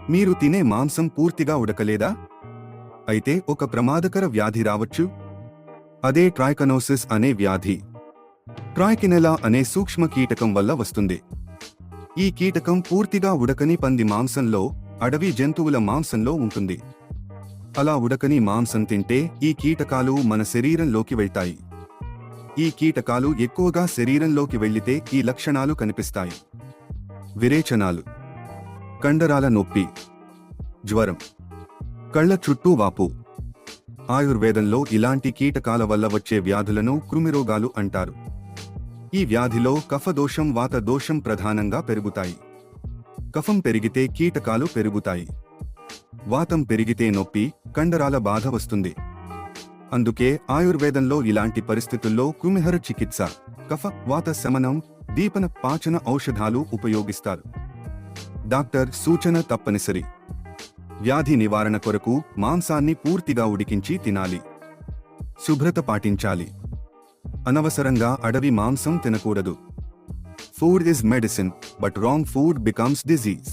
మీరు తినే మాంసం పూర్తిగా ఉడకలేదా? అయితే ఒక ప్రమాదకర వ్యాధి రావచ్చు. అదే ట్రైకనోసిస్ అనే వ్యాధి. ట్రైకినెలా అనే సూక్ష్మ కీటకం వల్ల వస్తుంది. ఈ కీటకం పూర్తిగా ఉడకని పంది మాంసంలో, అడవి జంతువుల మాంసంలో ఉంటుంది. అలా ఉడకని మాంసం తింటే ఈ కీటకాలు మన శరీరంలోకి వెళ్తాయి. ఈ కీటకాలు ఎక్కువగా శరీరంలోకి వెళ్లితే ఈ లక్షణాలు కనిపిస్తాయి: విరేచనాలు, కండరాల నొప్పి, జ్వరం, కళ్ల చుట్టూ వాపు. ఆయుర్వేదంలో ఇలాంటి కీటకాల వల్ల వచ్చే వ్యాధులను కృమిరోగాలు అంటారు. ఈ వ్యాధిలో కఫదోషం, వాత దోషం ప్రధానంగా పెరుగుతాయి. కఫం పెరిగితే కీటకాలు పెరుగుతాయి. వాతం పెరిగితే నొప్పి, కండరాల బాధ వస్తుంది. అందుకే ఆయుర్వేదంలో ఇలాంటి పరిస్థితుల్లో కృమిహర చికిత్స, కఫ వాత శమనం, దీపన పాచన ఔషధాలు ఉపయోగిస్తారు. డాక్టర్ సూచన తప్పనిసరి. వ్యాధి నివారణ కొరకు మాంసాన్ని పూర్తిగా ఉడికించి తినాలి. శుభ్రత పాటించాలి. అనవసరంగా అడవి మాంసం తినకూడదు. Food is medicine, but wrong food becomes disease.